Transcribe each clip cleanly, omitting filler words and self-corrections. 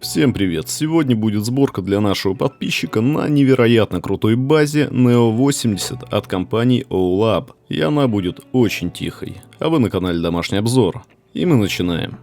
Всем привет! Сегодня будет сборка для нашего подписчика на невероятно крутой базе Neo 80 от компании OLAB. И она будет очень тихой. А вы на канале Домашний обзор. И мы начинаем.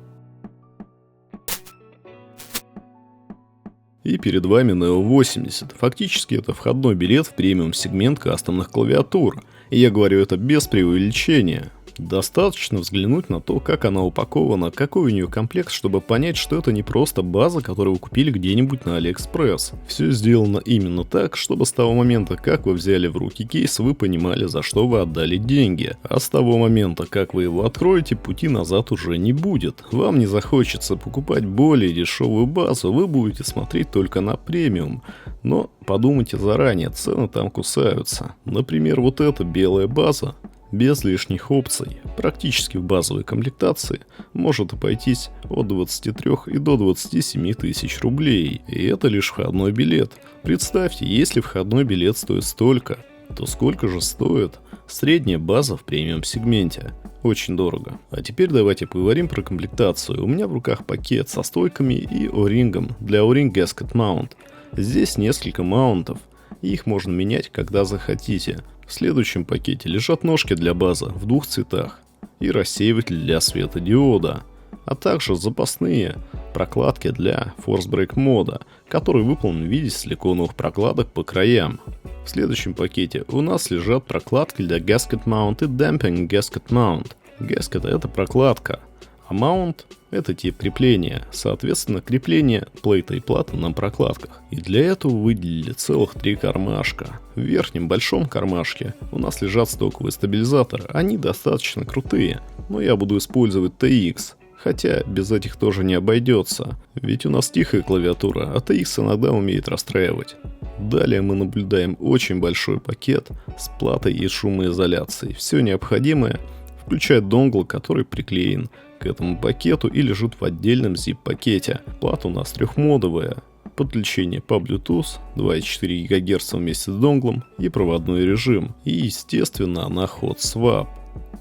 И перед вами Neo 80. Фактически это входной билет в премиум сегмент кастомных клавиатур. И я говорю это без преувеличения. Достаточно взглянуть на то, как она упакована, какой у нее комплект, чтобы понять, что это не просто база, которую вы купили где-нибудь на AliExpress. Все сделано именно так, чтобы с того момента, как вы взяли в руки кейс, вы понимали, за что вы отдали деньги. А с того момента, как вы его откроете, пути назад уже не будет. Вам не захочется покупать более дешевую базу, вы будете смотреть только на премиум. Но подумайте заранее, цены там кусаются. Например, вот эта белая база, без лишних опций, практически в базовой комплектации, может обойтись от 23 и до 27 тысяч рублей. И это лишь входной билет. Представьте, если входной билет стоит столько, то сколько же стоит средняя база в премиум сегменте? Очень дорого. А теперь давайте поговорим про комплектацию. У меня в руках пакет со стойками и о-рингом для O-Ring Gasket Mount. Здесь несколько маунтов, и их можно менять, когда захотите. В следующем пакете лежат ножки для базы в двух цветах и рассеиватель для светодиода, а также запасные прокладки для Force Break мода, которые выполнены в виде силиконовых прокладок по краям. В следующем пакете у нас лежат прокладки для Gasket Mount и Damping Gasket Mount. Gasket — это прокладка, а Mount — это тип крепления, соответственно, крепление плейта и платы на прокладках. И для этого выделили целых 3 кармашка. В верхнем большом кармашке у нас лежат стоковые стабилизаторы, они достаточно крутые, но я буду использовать TX. Хотя без этих тоже не обойдется, ведь у нас тихая клавиатура, а TX иногда умеет расстраивать. Далее мы наблюдаем очень большой пакет с платой и шумоизоляцией. Все необходимое, включая донгл, который приклеен к этому пакету и лежит в отдельном zip-пакете. Плата у нас трехмодовая. Подключение по Bluetooth, 2,4 ГГц вместе с донглом и проводной режим. И естественно она Hot Swap.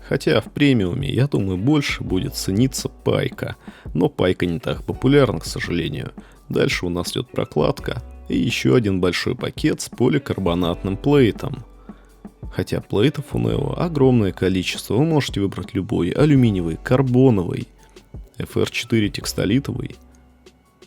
Хотя в премиуме, я думаю, больше будет цениться пайка. Но пайка не так популярна, к сожалению. Дальше у нас идет прокладка и еще один большой пакет с поликарбонатным плейтом. Хотя плейтов у Neo огромное количество, вы можете выбрать любой: алюминиевый, карбоновый, FR4 текстолитовый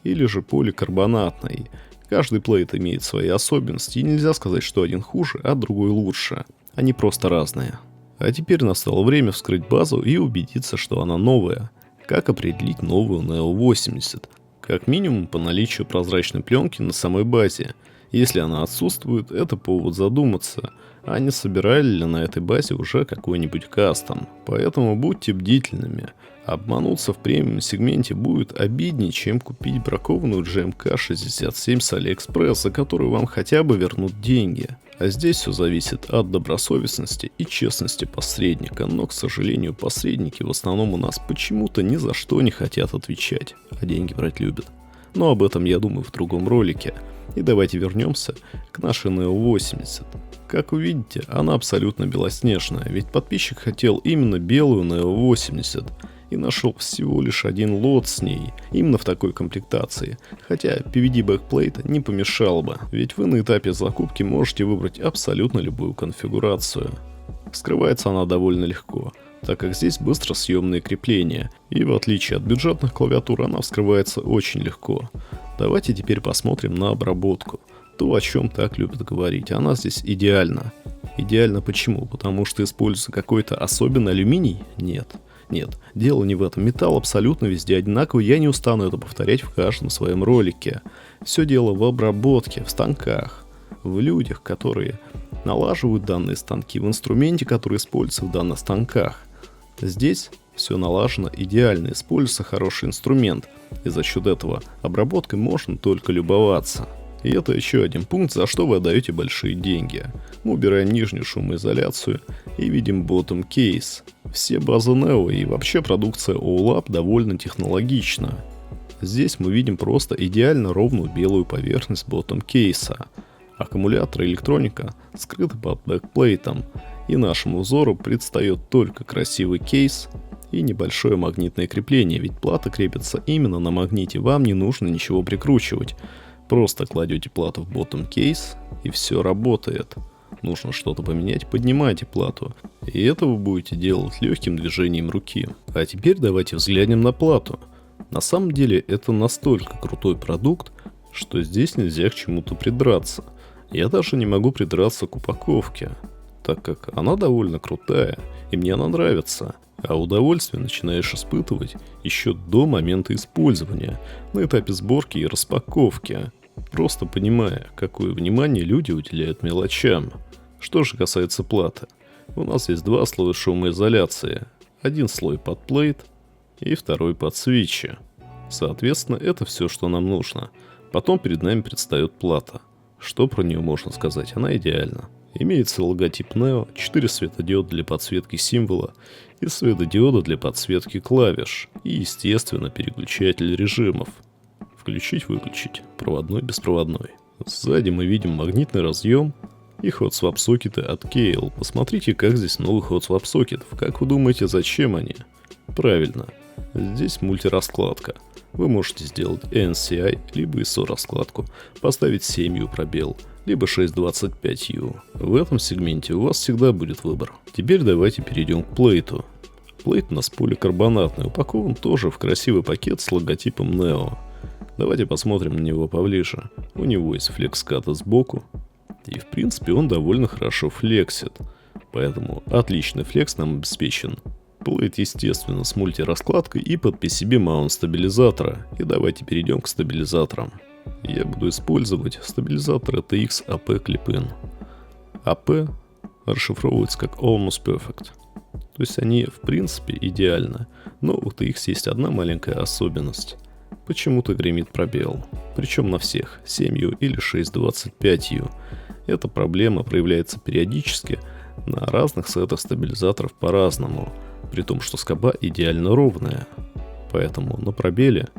или же поликарбонатный. Каждый плейт имеет свои особенности, и нельзя сказать, что один хуже, а другой лучше. Они просто разные. А теперь настало время вскрыть базу и убедиться, что она новая. Как определить новую Neo 80? Как минимум по наличию прозрачной пленки на самой базе. Если она отсутствует, это повод задуматься, а не собирали ли на этой базе уже какой-нибудь кастом. Поэтому будьте бдительными. Обмануться в премиум сегменте будет обиднее, чем купить бракованную GMK67 с AliExpress, за которую вам хотя бы вернут деньги. А здесь все зависит от добросовестности и честности посредника, но, к сожалению, посредники в основном у нас почему-то ни за что не хотят отвечать, а деньги брать любят. Но об этом я думаю в другом ролике. И давайте вернемся к нашей Neo 80. Как вы видите, она абсолютно белоснежная, ведь подписчик хотел именно белую Neo 80 и нашел всего лишь один лот с ней, именно в такой комплектации. Хотя PVD бэкплейта не помешал бы, ведь вы на этапе закупки можете выбрать абсолютно любую конфигурацию. Вскрывается она довольно легко, так как здесь быстро съемные крепления, и в отличие от бюджетных клавиатур она вскрывается очень легко. Давайте теперь посмотрим на обработку. То, о чем так любят говорить, она здесь идеальна. Идеально почему? Потому что используется какой-то особенный алюминий? Нет. Нет, дело не в этом. Металл абсолютно везде одинаковый, я не устану это повторять в каждом своем ролике. Все дело в обработке, в станках, в людях, которые налаживают данные станки, в инструменте, который используется в данных станках. Здесь все налажено идеально, используется хороший инструмент, и за счет этого обработкой можно только любоваться. И это еще один пункт, за что вы отдаете большие деньги. Мы убираем нижнюю шумоизоляцию и видим bottom case. Все базы Neo и вообще продукция OLAB довольно технологична. Здесь мы видим просто идеально ровную белую поверхность bottom кейса. Аккумулятор и электроника скрыты под бэкплейтом. и нашему взору предстает только красивый кейс и небольшое магнитное крепление, ведь плата крепится именно на магните, вам не нужно ничего прикручивать. Просто кладете плату в bottom case и все работает. Нужно что-то поменять, поднимайте плату. И это вы будете делать легким движением руки. А теперь давайте взглянем на плату. На самом деле это настолько крутой продукт, что здесь нельзя к чему-то придраться. Я даже не могу придраться к упаковке, так как она довольно крутая, и мне она нравится. А удовольствие начинаешь испытывать еще до момента использования, на этапе сборки и распаковки, просто понимая, какое внимание люди уделяют мелочам. Что же касается платы, у нас есть два слоя шумоизоляции. Один слой под плейт и второй под свитчи. Соответственно, это все, что нам нужно. Потом перед нами предстает плата. Что про нее можно сказать? Она идеальна. Имеется логотип Neo, 4 светодиода для подсветки символа и светодиода для подсветки клавиш. И, естественно, переключатель режимов. Включить-выключить. Проводной-беспроводной. Сзади мы видим магнитный разъем и hot-swap сокеты от Keil. Посмотрите, как здесь много hot-swap сокетов. Как вы думаете, зачем они? Правильно. Здесь мультираскладка. Вы можете сделать NCI, либо ISO раскладку, поставить 7U пробел, либо 625U. В этом сегменте у вас всегда будет выбор. Теперь давайте перейдем к плейту. Плейт у нас поликарбонатный, упакован тоже в красивый пакет с логотипом Neo. Давайте посмотрим на него поближе. У него есть флекс-каты сбоку, и в принципе он довольно хорошо флексит. Поэтому отличный флекс нам обеспечен. Плейт, естественно, с мультираскладкой и под PCB маунт стабилизатора. И давайте перейдем к стабилизаторам. Я буду использовать стабилизатор ATX AP Clip-In. AP расшифровывается как Almost Perfect. То есть они в принципе идеальны. Но у ATX есть одна маленькая особенность. Почему-то гремит пробел. Причем на всех 7U или 625U. Эта проблема проявляется периодически на разных сетах стабилизаторов по-разному. При том, что скоба идеально ровная. Поэтому на пробеле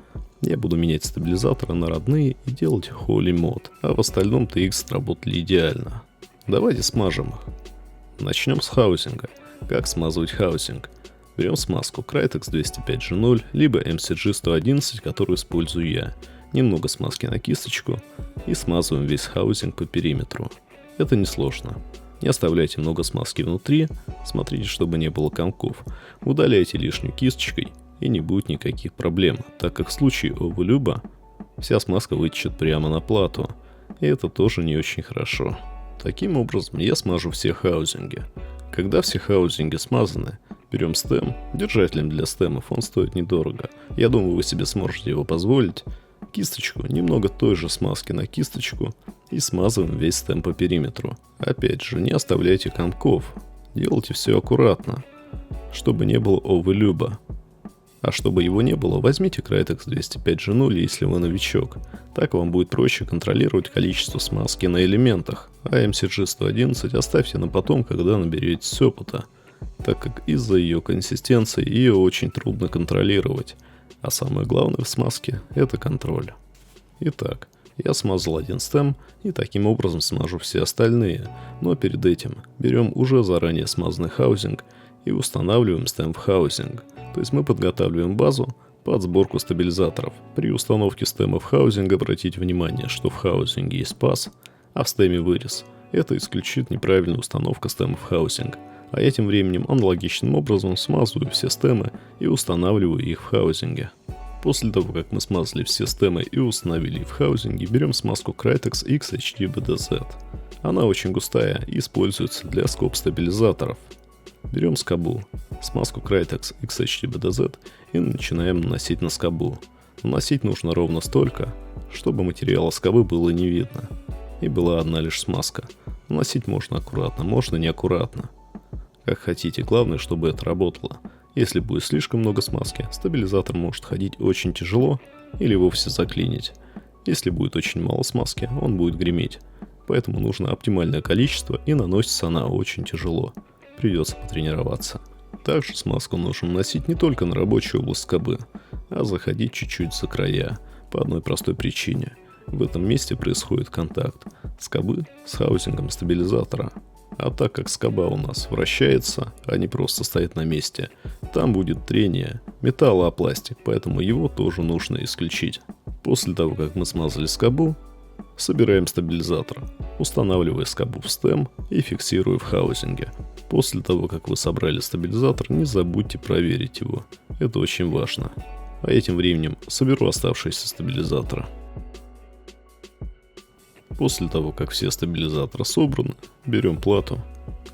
я буду менять стабилизаторы на родные и делать Holy Mod. А в остальном TX сработали идеально. Давайте смажем их. Начнем с хаусинга. Как смазывать хаусинг? Берем смазку Crytex 205G0, либо MCG 111, которую использую я. Немного смазки на кисточку и смазываем весь хаусинг по периметру. Это несложно. Не оставляйте много смазки внутри, смотрите, чтобы не было комков. Удаляйте лишнюю кисточкой и не будет никаких проблем, так как в случае оверлюба вся смазка вытечет прямо на плату. И это тоже не очень хорошо. Таким образом я смажу все хаусинги. Когда все хаусинги смазаны, берем стем. Держателем для стемов он стоит недорого. Я думаю, вы себе сможете его позволить. Кисточку, немного той же смазки на кисточку и смазываем весь стем по периметру. Опять же, не оставляйте комков. Делайте все аккуратно, чтобы не было оверлюба. А чтобы его не было, возьмите Crytex 205G0, если вы новичок. Так вам будет проще контролировать количество смазки на элементах. А MCG 111 оставьте на потом, когда наберетесь опыта, так как из-за ее консистенции ее очень трудно контролировать. А самое главное в смазке – это контроль. Итак, я смазал один стем и таким образом смажу все остальные. Но перед этим берем уже заранее смазанный хаусинг и устанавливаем стем в хаусинг. То есть мы подготавливаем базу под сборку стабилизаторов. При установке стема в хаусинг обратите внимание, что в хаусинге есть паз, а в стеме вырез. Это исключит неправильную установку стема в хаусинг. А я тем временем аналогичным образом смазываю все стемы и устанавливаю их в хаусинге. После того, как мы смазали все стемы и установили их в хаусинге, берем смазку Crytex XHDBDZ. Она очень густая и используется для скоб-стабилизаторов. Берем скобу, смазку Crytex XHDBDZ и начинаем наносить на скобу. Наносить нужно ровно столько, чтобы материала скобы было не видно. И была одна лишь смазка. Наносить можно аккуратно, можно неаккуратно. Как хотите, главное, чтобы это работало. Если будет слишком много смазки, стабилизатор может ходить очень тяжело или вовсе заклинить. Если будет очень мало смазки, он будет греметь. Поэтому нужно оптимальное количество и наносится она очень тяжело. Придется потренироваться. Также смазку нужно наносить не только на рабочую область скобы, а заходить чуть-чуть за края. По одной простой причине. В этом месте происходит контакт скобы с хаусингом стабилизатора. А так как скоба у нас вращается, а не просто стоит на месте, там будет трение металла о пластик, поэтому его тоже нужно исключить. После того, как мы смазали скобу, собираем стабилизатор, устанавливая скобу в стем и фиксируя в хаузинге. После того, как вы собрали стабилизатор, не забудьте проверить его. Это очень важно. А этим временем соберу оставшиеся стабилизаторы. После того, как все стабилизаторы собраны, берем плату,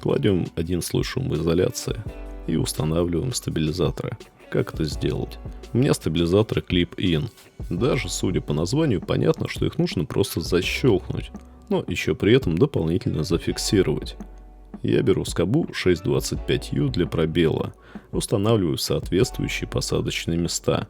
кладем один слой шумоизоляции и устанавливаем стабилизаторы. Как это сделать? У меня стабилизаторы Clip-In. Даже судя по названию, понятно, что их нужно просто защелкнуть, но еще при этом дополнительно зафиксировать. Я беру скобу 625U для пробела, устанавливаю соответствующие посадочные места,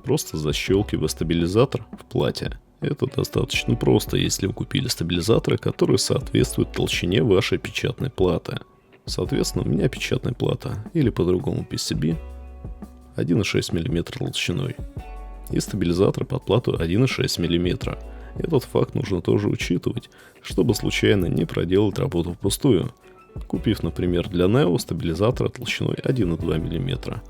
просто защелкивая стабилизатор в плате. Это достаточно просто, если вы купили стабилизаторы, которые соответствуют толщине вашей печатной платы. Соответственно, у меня печатная плата, или по-другому PCB, 1,6 мм толщиной. И стабилизатор под плату 1,6 мм. Этот факт нужно тоже учитывать, чтобы случайно не проделать работу впустую, купив, например, для Neo стабилизатор толщиной 1,2 мм.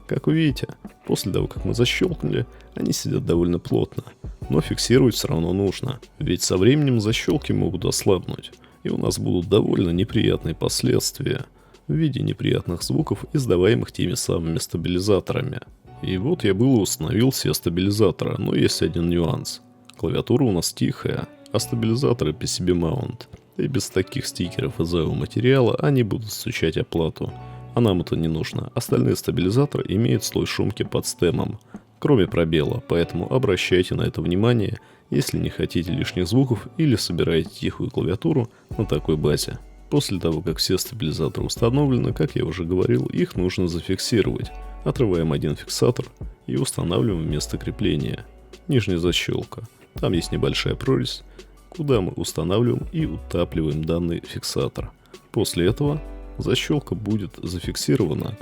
Как вы видите, после того, как мы защелкнули, они сидят довольно плотно, но фиксировать все равно нужно, ведь со временем защелки могут ослабнуть, и у нас будут довольно неприятные последствия в виде неприятных звуков, издаваемых теми самыми стабилизаторами. И вот я было установил все стабилизаторы, но есть один нюанс. Клавиатура у нас тихая, а стабилизаторы PCB Mount. И без таких стикеров из материала они будут стучать о плату. А нам это не нужно. Остальные стабилизаторы имеют слой шумки под стемом, кроме пробела, поэтому обращайте на это внимание, если не хотите лишних звуков или собираете тихую клавиатуру на такой базе. После того, как все стабилизаторы установлены, как я уже говорил, их нужно зафиксировать. Отрываем один фиксатор и устанавливаем место крепления. Нижняя защелка. Там есть небольшая прорезь, куда мы устанавливаем и утапливаем данный фиксатор. После этого защелка будет зафиксирована,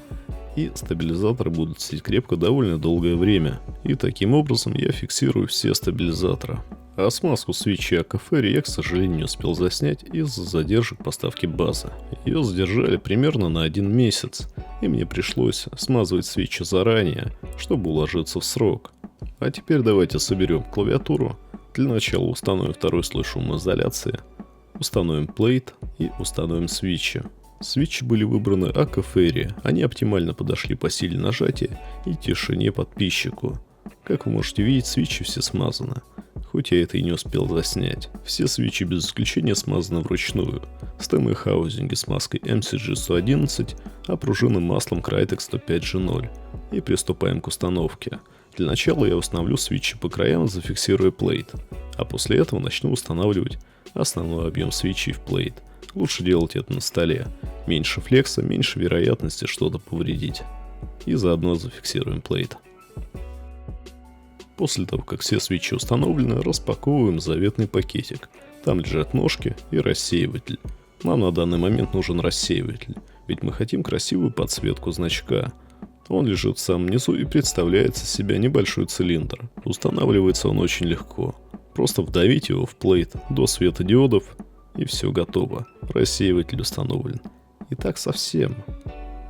и стабилизаторы будут сидеть крепко довольно долгое время. И таким образом я фиксирую все стабилизаторы. А смазку свечи Акафери я, к сожалению, не успел заснять из-за задержек поставки базы. Ее задержали примерно на 1 месяц, и мне пришлось смазывать свечи заранее, чтобы уложиться в срок. А теперь давайте соберем клавиатуру. Для начала установим второй слой шумоизоляции, установим плейт и установим свечи. Свечи были выбраны Акафери, они оптимально подошли по силе нажатия и тишине подписчику. Как вы можете видеть, свечи все смазаны, хоть я это и не успел заснять. Все свечи без исключения смазаны вручную. Стемы и хаузинги с маской MCG111, а пружины маслом Krytex 105G0. И приступаем к установке. Для начала я установлю свечи по краям, зафиксируя плейт, а после этого начну устанавливать основной объем свечей в плейт. Лучше делать это на столе. Меньше флекса, меньше вероятности что-то повредить. И заодно зафиксируем плейт. После того, как все свечи установлены, распаковываем заветный пакетик. Там лежат ножки и рассеиватель. Нам на данный момент нужен рассеиватель, ведь мы хотим красивую подсветку значка. Он лежит в самом низу и представляет из себя небольшой цилиндр. Устанавливается он очень легко. Просто вдавить его в плейт до светодиодов, и все готово. Рассеиватель установлен. И так совсем.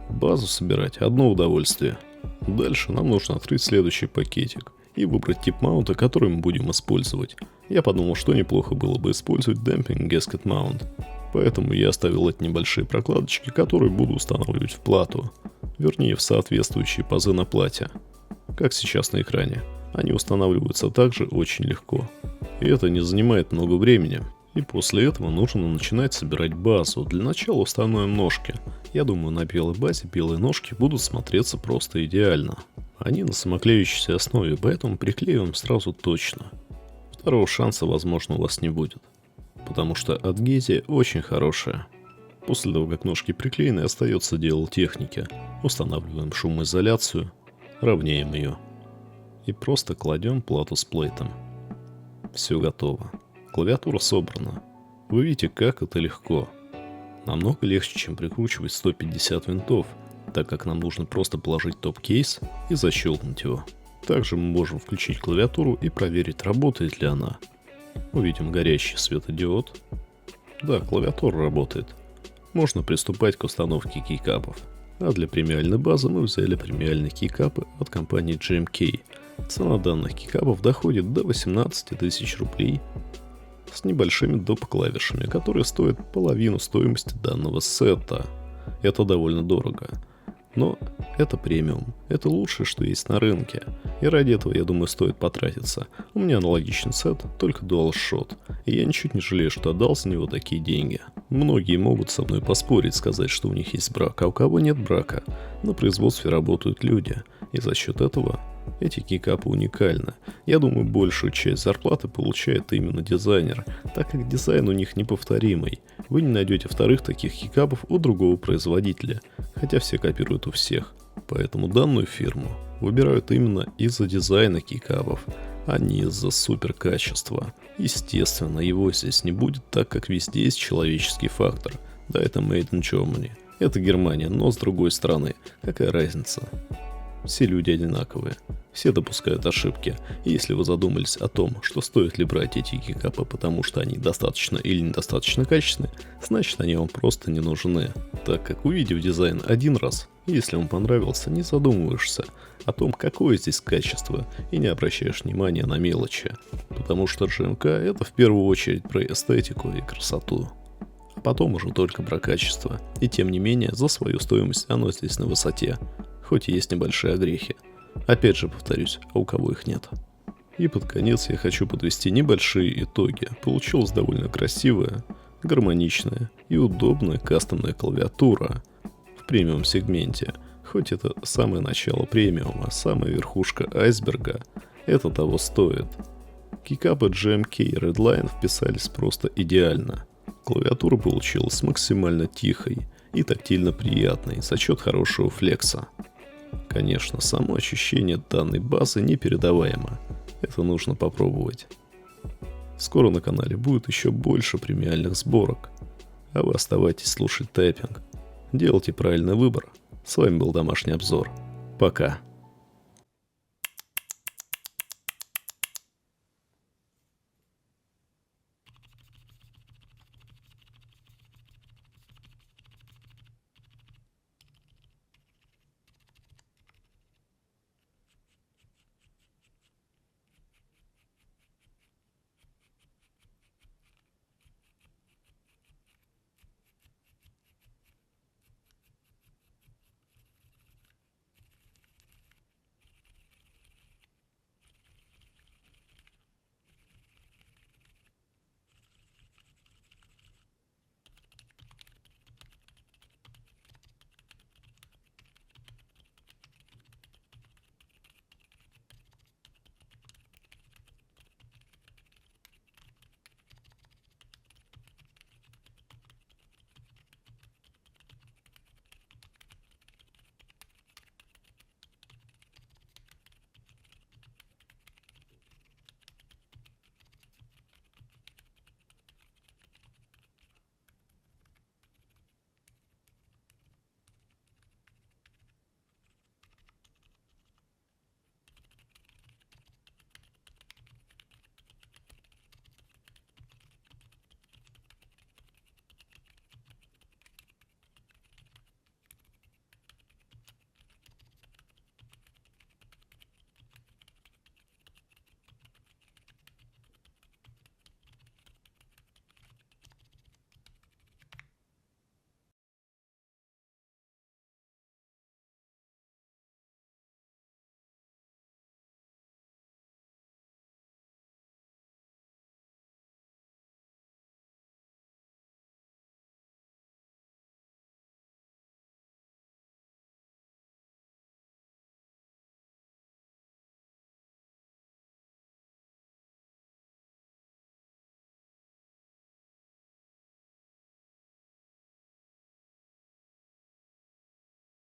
Базу собирать одно удовольствие. Дальше нам нужно открыть следующий пакетик и выбрать тип маунта, который мы будем использовать. Я подумал, что неплохо было бы использовать Damping Gasket Mount. Поэтому я оставил эти небольшие прокладочки, которые буду устанавливать в плату. Вернее, в соответствующие пазы на плате. Как сейчас на экране. Они устанавливаются также очень легко. И это не занимает много времени. И после этого нужно начинать собирать базу. Для начала установим ножки. Я думаю, на белой базе белые ножки будут смотреться просто идеально. Они на самоклеющейся основе, поэтому приклеиваем сразу точно. Второго шанса, возможно, у вас не будет. Потому что адгезия очень хорошая. После того, как ножки приклеены, остается дело техники. Устанавливаем шумоизоляцию, равняем ее. И просто кладем плату с плейтом. Все готово. Клавиатура собрана. Вы видите, как это легко. Намного легче, чем прикручивать 150 винтов, так как нам нужно просто положить топ-кейс и защелкнуть его. Также мы можем включить клавиатуру и проверить, работает ли она. Увидим горящий светодиод. Да, клавиатура работает. можно приступать к установке кейкапов. А для премиальной базы мы взяли премиальные кейкапы от компании GMK. Цена данных кейкапов доходит до 18 тысяч рублей с небольшими доп. Клавишами, которые стоят половину стоимости данного сета. Это довольно дорого. Но это премиум. Это лучшее, что есть на рынке. И ради этого, я думаю, стоит потратиться. У меня аналогичный сет, только DualShock. И я ничуть не жалею, что отдал за него такие деньги. Многие могут со мной поспорить, сказать, что у них есть брак, а у кого нет брака. На производстве работают люди. И за счет этого эти кейкапы уникальны. Я думаю, большую часть зарплаты получает именно дизайнер, так как дизайн у них неповторимый. Вы не найдете вторых таких кейкапов у другого производителя, хотя все копируют у всех. Поэтому данную фирму выбирают именно из-за дизайна кейкапов, а не из-за супер качества. Естественно, его здесь не будет, так как везде есть человеческий фактор. Да, это Made in Germany. Это Германия, но с другой стороны, какая разница? Все люди одинаковые, все допускают ошибки, и если вы задумались о том, что стоит ли брать эти кейкапы, потому что они достаточно или недостаточно качественны, значит они вам просто не нужны, так как увидев дизайн один раз, если он понравился, не задумываешься о том, какое здесь качество, и не обращаешь внимания на мелочи, потому что GMK это в первую очередь про эстетику и красоту. А потом уже только про качество, и тем не менее за свою стоимость оно здесь на высоте. Хоть и есть небольшие огрехи. Опять же повторюсь, а у кого их нет. И под конец я хочу подвести небольшие итоги. Получилась довольно красивая, гармоничная и удобная кастомная клавиатура в премиум сегменте. Хоть это самое начало премиума, самая верхушка айсберга, это того стоит. Кейкапы GMK и Redline вписались просто идеально. Клавиатура получилась максимально тихой и тактильно приятной за счет хорошего флекса. Конечно, само ощущение данной базы непередаваемо. Это нужно попробовать. Скоро на канале будет еще больше премиальных сборок. А вы оставайтесь слушать тайпинг. Делайте правильный выбор. С вами был Домашний обзор. Пока.